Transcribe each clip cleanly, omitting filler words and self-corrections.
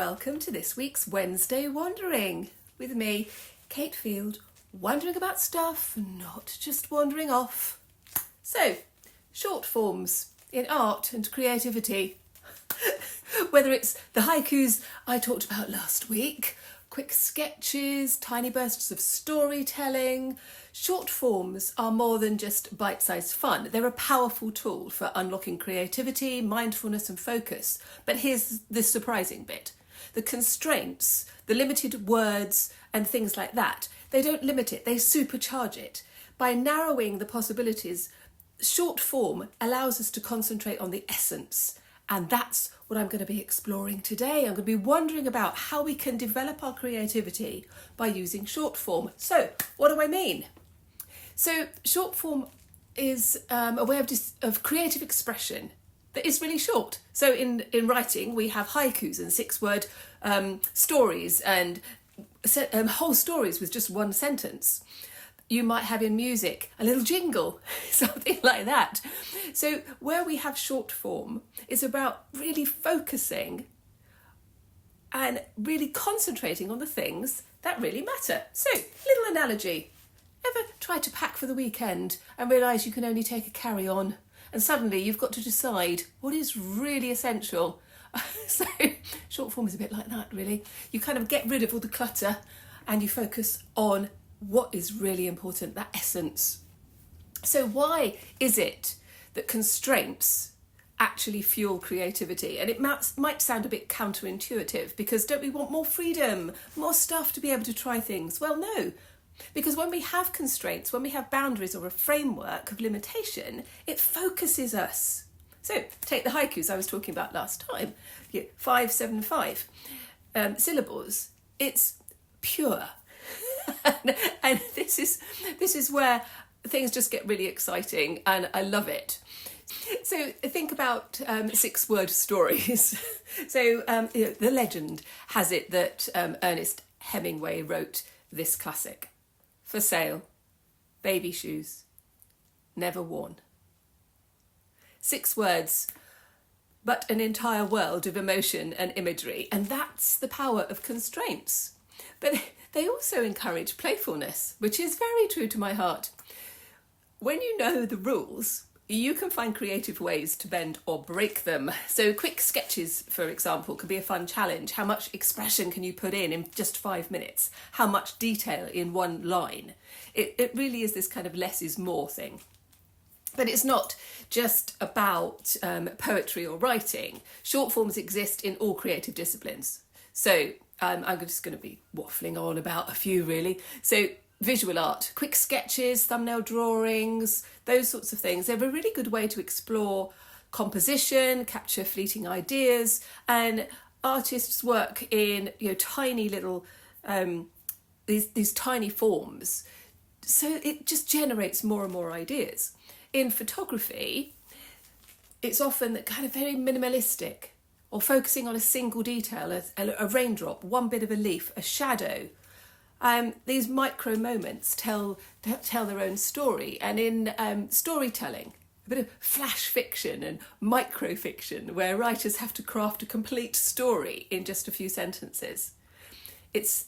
welcome to this week's Wednesday Wandering with me, Cate Field, wondering about stuff, not just wandering off. So, short forms in art and creativity. Whether it's the haikus I talked about last week, quick sketches, tiny bursts of storytelling, short forms are more than just bite-sized fun. They're a powerful tool for unlocking creativity, mindfulness and focus. But here's the surprising bit. The constraints, the limited words and things like that, they don't limit it, they supercharge it. By narrowing the possibilities, short form allows us to concentrate on the essence. And that's what I'm going to be exploring today. I'm going to be wondering about how we can develop our creativity by using short form. So, what do I mean? So, short form is a way of creative expression that is really short. So, in writing, we have haikus and 6-word stories and whole stories with just one sentence. You might have in music a little jingle, something like that. So where we have short form, it's about really focusing and really concentrating on the things that really matter. So, little analogy. Ever try to pack for the weekend and realise you can only take a carry-on and suddenly you've got to decide what is really essential? So short form is a bit like that, really. You kind of get rid of all the clutter and you focus on what is really important, that essence. So why is it that constraints actually fuel creativity? And it might sound a bit counterintuitive, because don't we want more freedom, more stuff to be able to try things? Well, no, because when we have constraints, when we have boundaries or a framework of limitation, it focuses us. So take the haikus I was talking about last time, 5, 7, 5 syllables. It's pure. And this is where things just get really exciting, and I love it. So think about 6-word stories. So the legend has it that Ernest Hemingway wrote this classic: for sale, baby shoes, never worn. 6 words, but an entire world of emotion and imagery, and that's the power of constraints. But they also encourage playfulness, which is very true to my heart. When you know the rules, you can find creative ways to bend or break them. So quick sketches, for example, can be a fun challenge. How much expression can you put in just 5 minutes? How much detail in one line? It really is this kind of less is more thing. But it's not just about poetry or writing. Short forms exist in all creative disciplines. So I'm just going to be waffling on about a few, really. So visual art, quick sketches, thumbnail drawings, those sorts of things. They're a really good way to explore composition, capture fleeting ideas, and artists work in tiny little these tiny forms. So it just generates more and more ideas. In photography, it's often kind of very minimalistic, or focusing on a single detail, a raindrop, one bit of a leaf, a shadow. These micro moments tell their own story. And in storytelling, a bit of flash fiction and micro fiction, where writers have to craft a complete story in just a few sentences. It's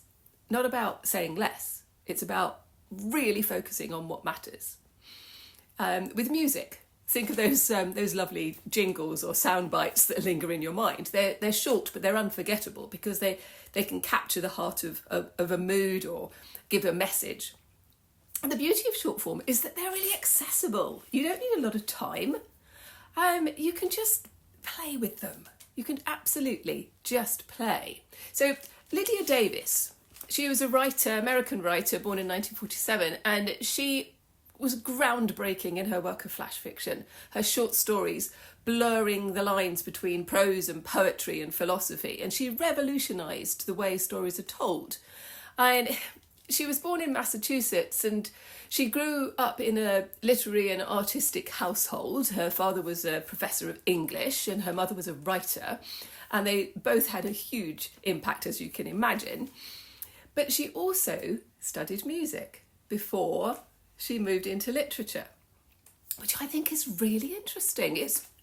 not about saying less, it's about really focusing on what matters. With music, think of those lovely jingles or sound bites that linger in your mind. They're short, but they're unforgettable because they can capture the heart of a mood or give a message. And the beauty of short form is that they're really accessible. You don't need a lot of time. You can just play with them. You can absolutely just play. So Lydia Davis, she was a writer, American writer, born in 1947, and she was groundbreaking in her work of flash fiction. Her short stories blurring the lines between prose and poetry and philosophy, and she revolutionised the way stories are told. And she was born in Massachusetts, and she grew up in a literary and artistic household. Her father was a professor of English and her mother was a writer, and they both had a huge impact, as you can imagine. But she also studied music before she moved into literature, which I think is really interesting.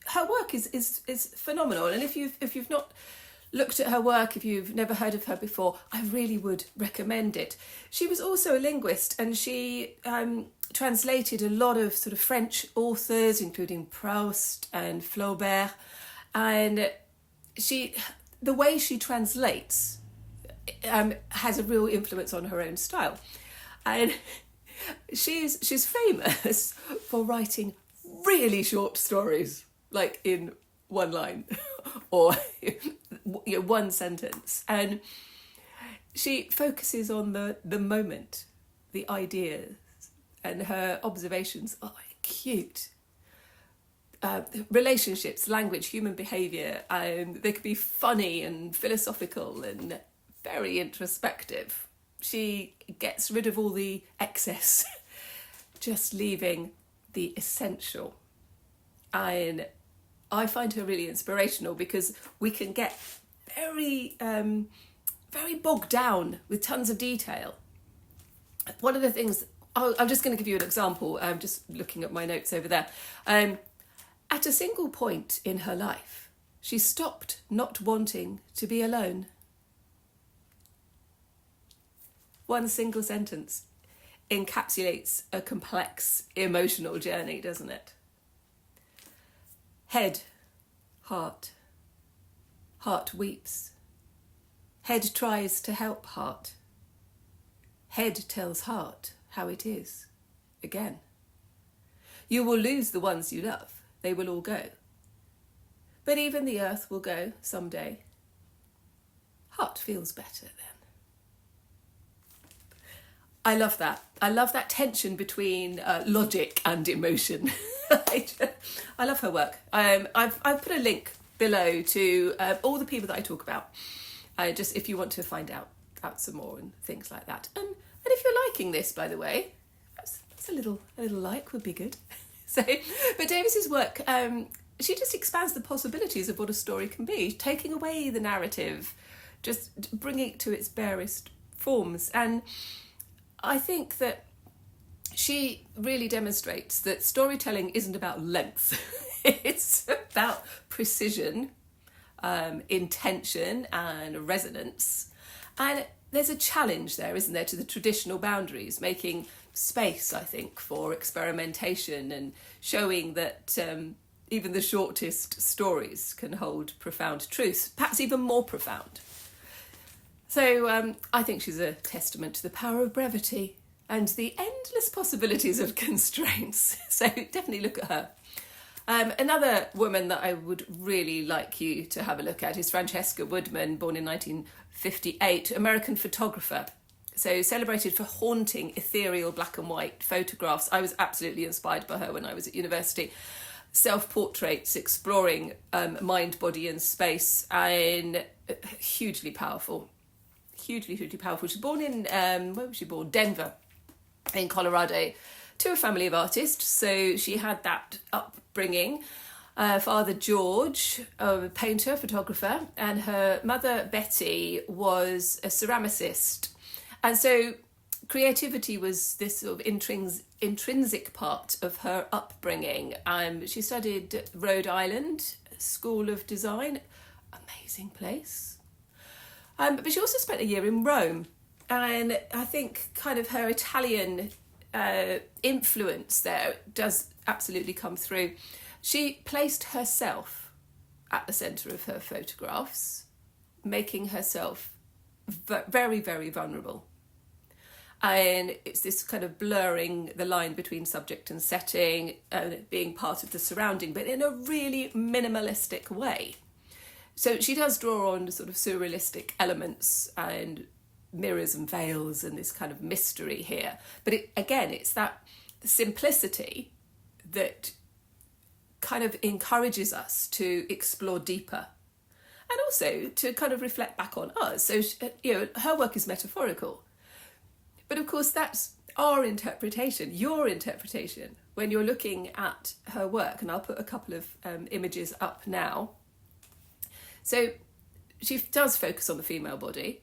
Her work is phenomenal, and if you've not looked at her work, if you've never heard of her before, I really would recommend it. She was also a linguist, and she translated a lot of sort of French authors, including Proust and Flaubert, and the way she translates has a real influence on her own style. And she's famous for writing really short stories, like in one line or one sentence. And she focuses on the moment, the ideas, and her observations are cute. Relationships, language, human behaviour, they could be funny and philosophical and very introspective. She gets rid of all the excess, just leaving the essential. And I find her really inspirational because we can get very bogged down with tons of detail. One of the things, I'm just going to give you an example. I'm just looking at my notes over there. At a single point in her life, she stopped not wanting to be alone. One single sentence encapsulates a complex emotional journey, doesn't it? Head, heart. Heart weeps. Head tries to help heart. Head tells heart how it is. Again. You will lose the ones you love. They will all go. But even the earth will go someday. Heart feels better then. I love that. I love that tension between logic and emotion. I love her work. I've put a link below to all the people that I talk about. Just if you want to find out some more and things like that. And if you're liking this, by the way, that's a little like would be good. But Davis's work, she just expands the possibilities of what a story can be, taking away the narrative, just bringing it to its barest forms. And I think that she really demonstrates that storytelling isn't about length. It's about precision, intention and resonance. And there's a challenge there, isn't there, to the traditional boundaries, making space, I think, for experimentation and showing that even the shortest stories can hold profound truths, perhaps even more profound. So I think she's a testament to the power of brevity and the endless possibilities of constraints. So definitely look at her. Another woman that I would really like you to have a look at is Francesca Woodman, born in 1958, American photographer. So celebrated for haunting, ethereal black and white photographs. I was absolutely inspired by her when I was at university. Self-portraits exploring mind, body and space, and hugely powerful. Hugely powerful. She was born in, where was she born? Denver, in Colorado, to a family of artists. So she had that upbringing. Father George, a painter, photographer, and her mother Betty was a ceramicist. And so creativity was this sort of intrinsic part of her upbringing. She studied at Rhode Island School of Design, amazing place. But she also spent a year in Rome. And I think kind of her Italian influence there does absolutely come through. She placed herself at the centre of her photographs, making herself very, very vulnerable. And it's this kind of blurring the line between subject and setting, being part of the surrounding, but in a really minimalistic way. So she does draw on sort of surrealistic elements and mirrors and veils and this kind of mystery here. But it's that simplicity that kind of encourages us to explore deeper and also to kind of reflect back on us. So, her work is metaphorical. But of course, that's our interpretation, your interpretation, when you're looking at her work. And I'll put a couple of images up now. So she does focus on the female body.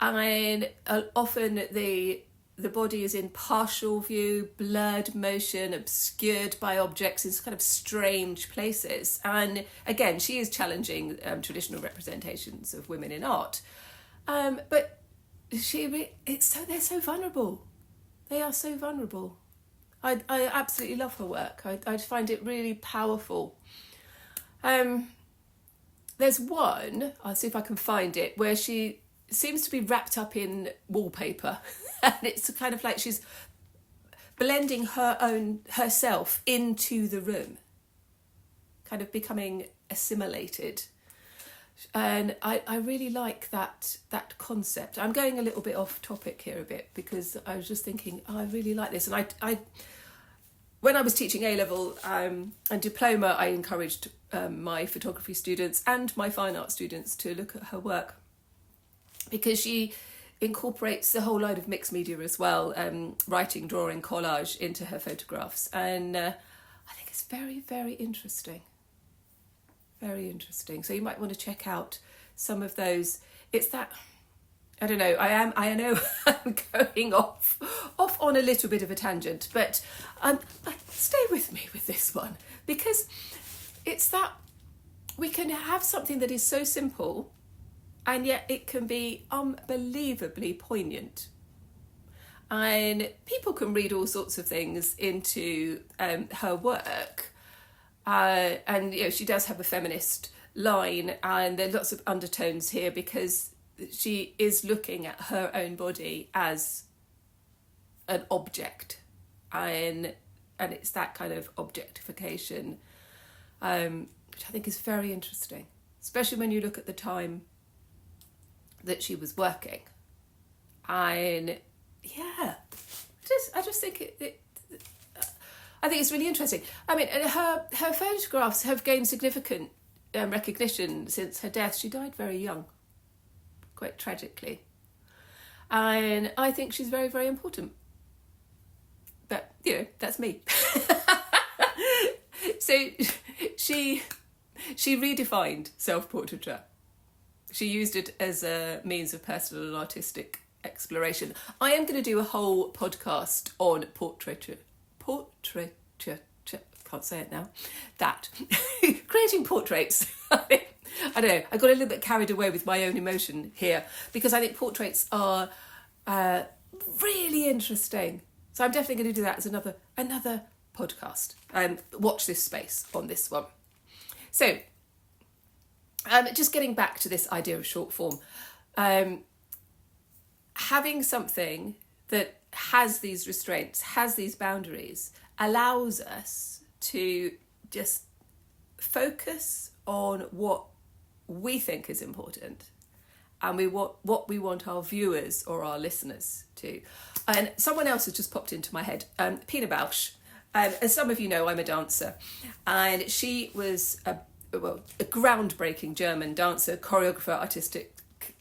And often the the body is in partial view, blurred motion, obscured by objects in kind of strange places. And again, she is challenging traditional representations of women in art. But they're so vulnerable. They are so vulnerable. I absolutely love her work. I find it really powerful. There's one, I'll see if I can find it, where she seems to be wrapped up in wallpaper. And it's kind of like she's blending herself into the room, kind of becoming assimilated. And I really like that concept. I'm going a little bit off topic here a bit, because I was just thinking, I really like this. And I when I was teaching A-level and diploma, I encouraged my photography students and my fine art students to look at her work, because she incorporates a whole load of mixed media as well, writing, drawing, collage into her photographs. And I think it's very, very interesting. Very interesting. So you might want to check out some of those. It's that, I don't know, I know I'm going off on a little bit of a tangent, but stay with me with this one, because it's that we can have something that is so simple and yet it can be unbelievably poignant. And people can read all sorts of things into her work. And she does have a feminist line, and there are lots of undertones here, because she is looking at her own body as an object, and it's that kind of objectification, which I think is very interesting, especially when you look at the time that she was working. And yeah, I just think I think it's really interesting. I mean, her photographs have gained significant recognition since her death. She died very young, quite tragically. And I think she's very, very important. But, that's me. So she redefined self-portraiture. She used it as a means of personal and artistic exploration. I am going to do a whole podcast on portraiture. Can't say it now. That. Creating portraits. I don't know. I got a little bit carried away with my own emotion here, because I think portraits are really interesting. So I'm definitely going to do that as another podcast. Watch this space on this one. So, just getting back to this idea of short form. Having something that has these restraints, has these boundaries, allows us to just focus on what we think is important, and what we want our viewers or our listeners to. And someone else has just popped into my head, Pina Bausch. As some of you know, I'm a dancer, and she was a groundbreaking German dancer, choreographer, artistic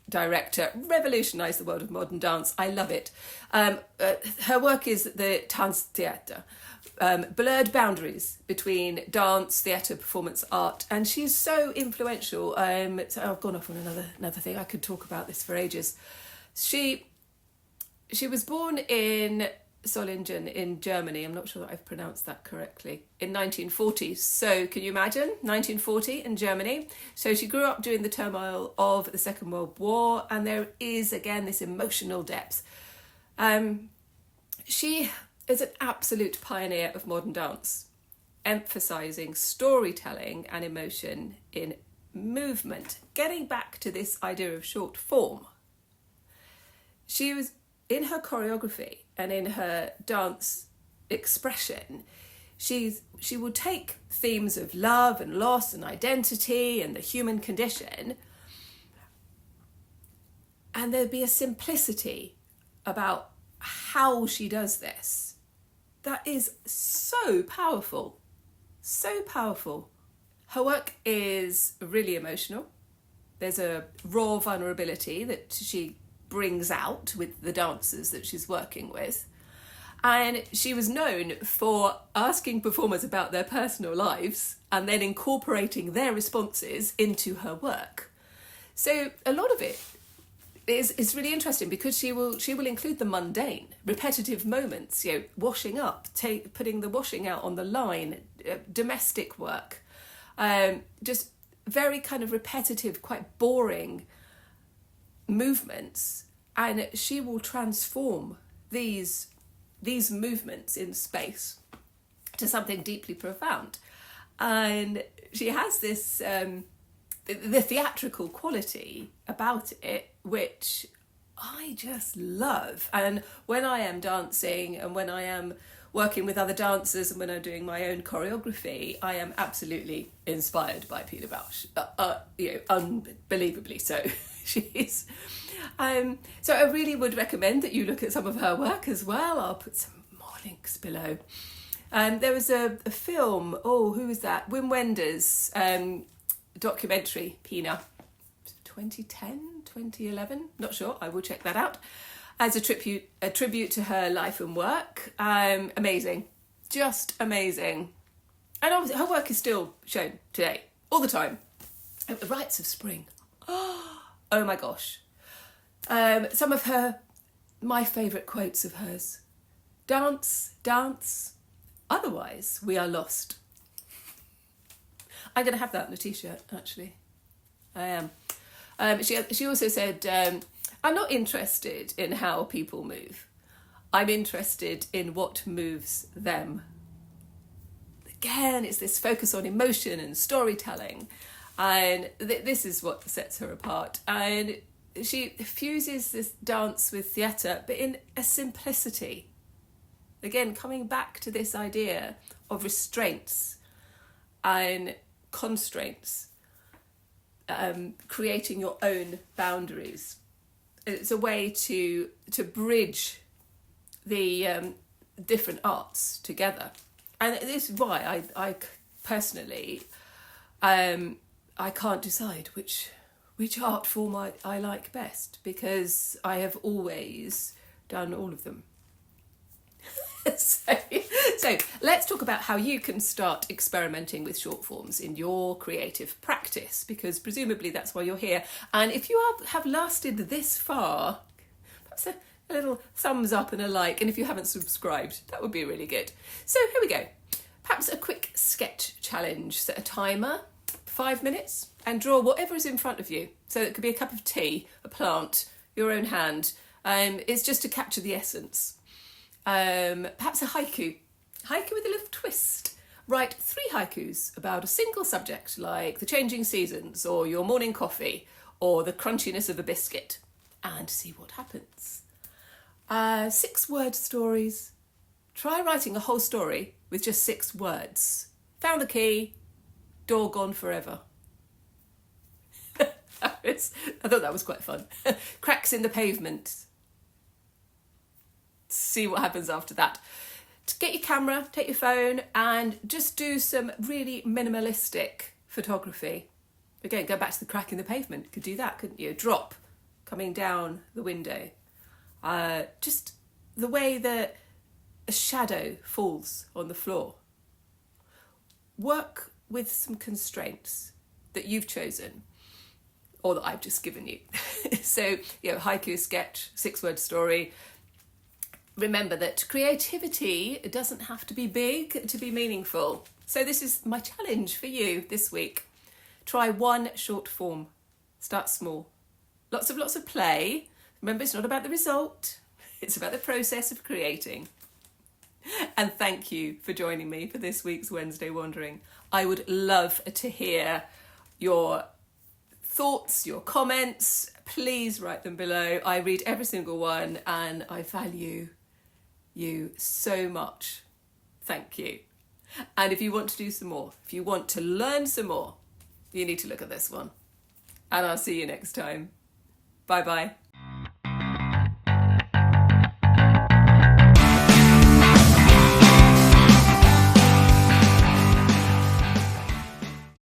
director, revolutionised the world of modern dance. I love it. Her work is the Tanztheater, blurred boundaries between dance, theatre, performance art, and she's so influential. So I've gone off on another thing. I could talk about this for ages. She was born in Solingen in Germany. I'm not sure that I've pronounced that correctly. In 1940. So can you imagine? 1940 in Germany. So she grew up during the turmoil of the Second World War, and there is again this emotional depth. She is an absolute pioneer of modern dance, emphasising storytelling and emotion in movement. Getting back to this idea of short form, she was, in her choreography and in her dance expression, she will take themes of love and loss and identity and the human condition, and there'd be a simplicity about how she does this that is so powerful, so powerful. Her work is really emotional. There's a raw vulnerability that she brings out with the dancers that she's working with. And she was known for asking performers about their personal lives and then incorporating their responses into her work. So a lot of it it's really interesting because she will include the mundane, repetitive moments, washing up, putting the washing out on the line, domestic work, just very kind of repetitive, quite boring movements, and she will transform these movements in space to something deeply profound. And she has this the theatrical quality about it, which I just love. And when I am dancing and when I am working with other dancers and when I'm doing my own choreography, I am absolutely inspired by Pina Bausch. Unbelievably so. She's so I really would recommend that you look at some of her work as well. I'll put some more links below. There was a film, who was that? Wim Wenders documentary, Pina, 2010, 2011, not sure, I will check that out, as a tribute to her life and work. Amazing, just amazing. And obviously her work is still shown today, all the time. Rites of Spring, oh my gosh. Some of my favourite quotes of hers: dance, dance, otherwise we are lost. I'm going to have that on a t-shirt, actually. I am. She also said, I'm not interested in how people move. I'm interested in what moves them. Again, it's this focus on emotion and storytelling. And this is what sets her apart. And she fuses this dance with theatre, but in a simplicity. Again, coming back to this idea of restraints and constraints, creating your own boundaries. It's a way to bridge the different arts together. And this is why I personally, I can't decide which art form I like best, because I have always done all of them. So let's talk about how you can start experimenting with short forms in your creative practice, because presumably that's why you're here. And if you have lasted this far, perhaps a little thumbs up and a like, and if you haven't subscribed, that would be really good. So here we go. Perhaps a quick sketch challenge. Set a timer, 5 minutes, and draw whatever is in front of you. So it could be a cup of tea, a plant, your own hand. It's just to capture the essence. Perhaps a haiku with a little twist. Write 3 haikus about a single subject, like the changing seasons, or your morning coffee, or the crunchiness of a biscuit, and see what happens. 6-word stories. Try writing a whole story with just 6 words. Found the key, door gone forever. I thought that was quite fun. Cracks in the pavement. See what happens after that. Get your camera, take your phone, and just do some really minimalistic photography. Again, go back to the crack in the pavement. You could do that, couldn't you? Drop coming down the window. Just the way that a shadow falls on the floor. Work with some constraints that you've chosen, or that I've just given you. So, haiku, sketch, 6-word story. Remember that creativity doesn't have to be big to be meaningful. So this is my challenge for you this week. Try 1 short form. Start small. Lots of play. Remember, it's not about the result. It's about the process of creating. And thank you for joining me for this week's Wednesday Wandering. I would love to hear your thoughts, your comments. Please write them below. I read every single one and I value you so much. Thank you. And if you want to do some more, if you want to learn some more, you need to look at this one. And I'll see you next time. Bye bye.